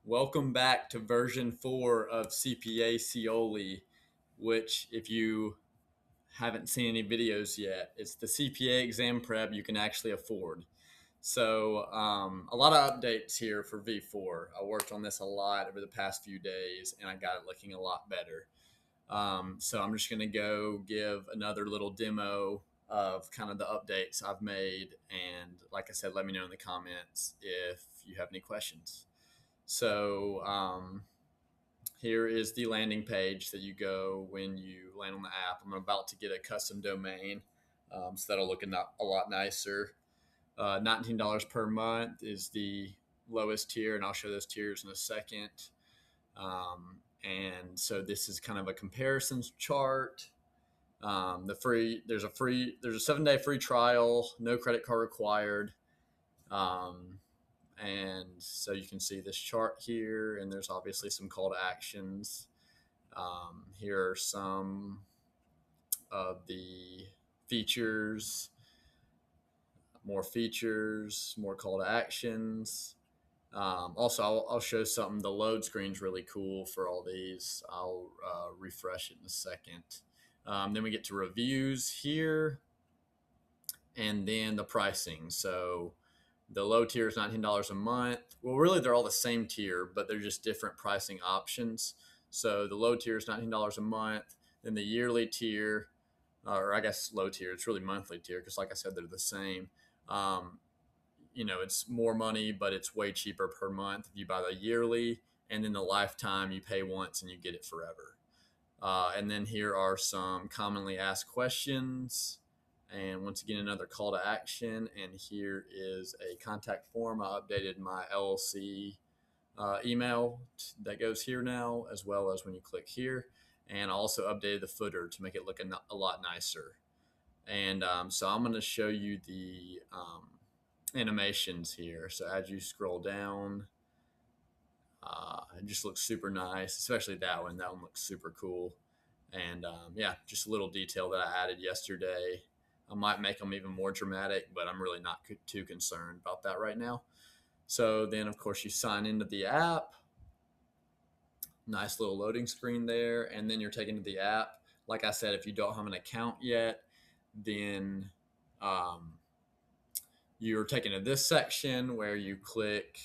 Welcome back to version 4 of CPAcioli, which, if you haven't seen any videos yet, it's the CPA exam prep you can actually afford. So, a lot of updates here for V4. I worked on this a lot over the past few days and I got it looking a lot better. So, I'm just going to go give another little demo of kind of the updates I've made. And like I said, let me know in the comments if you have any questions. So here is the landing page that you go when you land on the app. I'm about to get a custom domain, so that'll look a lot nicer. $19 per month is the lowest tier, and I'll show those tiers in a second. And so this is kind of a comparisons chart. There's a 7-day free trial, no credit card required. And so you can see this chart here, and there's obviously some call to actions. Here are some of the features, more call to actions. Also, I'll show something. The load screen's really cool for all these. I'll refresh it in a second. Then we get to reviews here, and then the pricing. So the low tier is $19 a month. Well, really, they're all the same tier, but they're just different pricing options. So the low tier is $19 a month. Then the yearly tier, or I guess low tier, it's really monthly tier because, like I said, they're the same. It's more money, but it's way cheaper per month if you buy the yearly. And then the lifetime, you pay once and you get it forever. And then here are some commonly asked questions. And once again, another call to action. And here is a contact form. I updated my LLC email that goes here now, as well as when you click here. And I also updated the footer to make it look a lot nicer. And so I'm going to show you the animations here. So as you scroll down, it just looks super nice, especially that one. That one looks super cool. And yeah, just a little detail that I added yesterday. I might make them even more dramatic, but I'm really not too concerned about that right now. So then, of course, you sign into the app. Nice little loading screen there. And then you're taken to the app. Like I said, if you don't have an account yet, then you're taken to this section where you click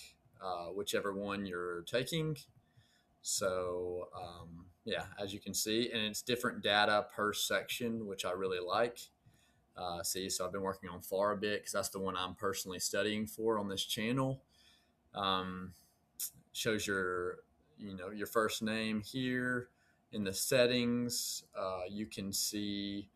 whichever one you're taking. So yeah, as you can see, and it's different data per section, which I really like. So I've been working on FAR a bit because that's the one I'm personally studying for on this channel. Shows your first name here in the settings. You can see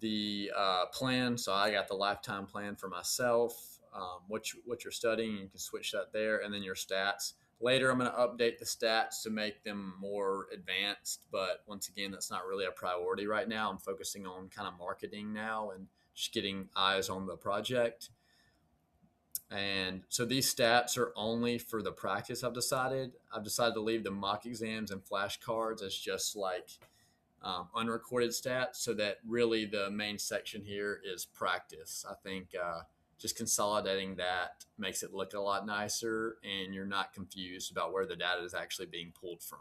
the plan. So I got the lifetime plan for myself. What you're studying, you can switch that there, and then your stats. Later, I'm going to update the stats to make them more advanced, but once again, that's not really a priority right now. I'm focusing on kind of marketing now and just getting eyes on the project. And so these stats are only for the practice. I've decided to leave the mock exams and flashcards as just like unrecorded stats, so that really the main section here is practice. I think just consolidating that makes it look a lot nicer, and you're not confused about where the data is actually being pulled from.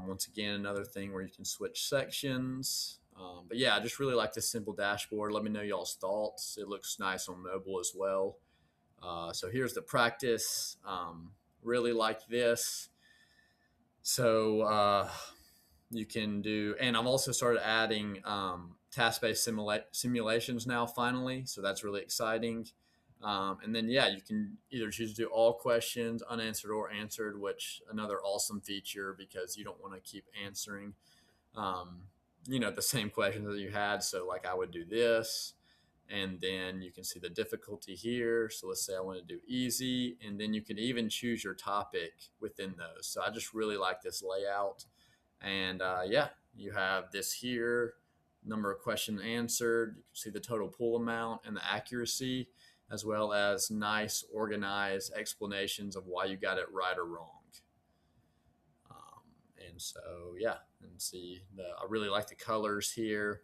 Once again, another thing where you can switch sections. But yeah, I just really like this simple dashboard. Let me know y'all's thoughts. It looks nice on mobile as well. So here's the practice. Really like this. So you can do, and I've also started adding task-based simulations now, finally. So that's really exciting. And then, yeah, you can either choose to do all questions, unanswered or answered, which another awesome feature because you don't want to keep answering, the same questions that you had. So like I would do this, and then you can see the difficulty here. So let's say I want to do easy, and then you can even choose your topic within those. So I just really like this layout. And yeah, you have this here, number of questions answered. You can see the total pool amount and the accuracy, as well as nice organized explanations of why you got it right or wrong. And so, yeah, and see, I really like the colors here.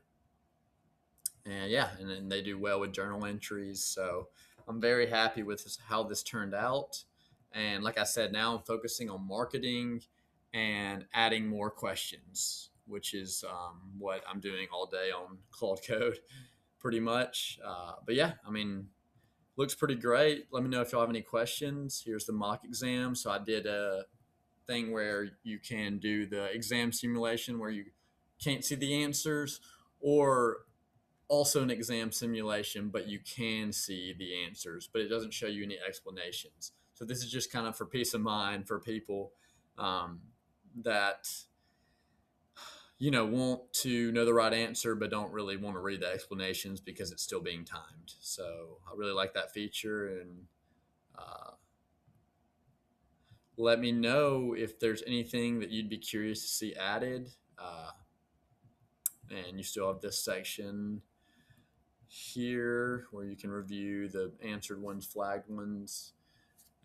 And yeah, and then they do well with journal entries. So I'm very happy with how this turned out. And like I said, now I'm focusing on marketing and adding more questions, which is what I'm doing all day on Claude Code, pretty much. But yeah, I mean, looks pretty great. Let me know if y'all have any questions. Here's the mock exam. So I did a thing where you can do the exam simulation where you can't see the answers, or also an exam simulation, but you can see the answers, but it doesn't show you any explanations. So this is just kind of for peace of mind for people that want to know the right answer but don't really want to read the explanations because it's still being timed. So I really like that feature, and uh, let me know if there's anything that you'd be curious to see added. And you still have this section here where you can review the answered ones, flagged ones.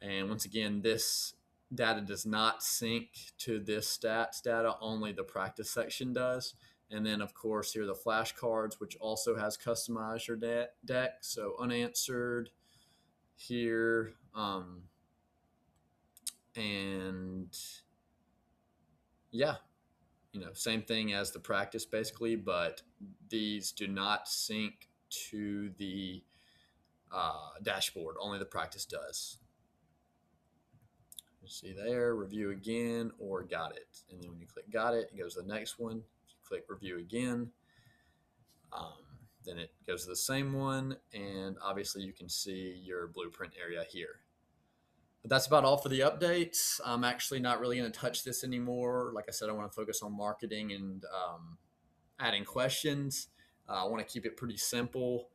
And once again, this data does not sync to this stats data, only the practice section does. And then of course here are the flashcards, which also has customize your deck. So unanswered here, and yeah, same thing as the practice basically, but these do not sync to the dashboard. Only the practice does. You see there, review again, or got it. And then when you click got it, it goes to the next one. If you click review again, then it goes to the same one. And obviously you can see your blueprint area here. But that's about all for the updates. I'm actually not really going to touch this anymore. Like I said, I want to focus on marketing and adding questions. I want to keep it pretty simple.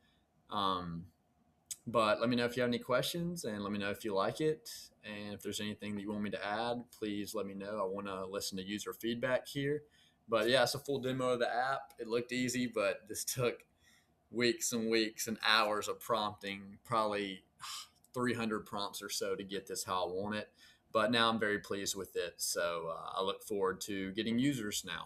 But let me know if you have any questions, and let me know if you like it. And if there's anything that you want me to add, please let me know. I want to listen to user feedback here. But yeah, it's a full demo of the app. It looked easy, but this took weeks and weeks and hours of prompting, probably 300 prompts or so to get this how I want it. But now I'm very pleased with it. So I look forward to getting users now.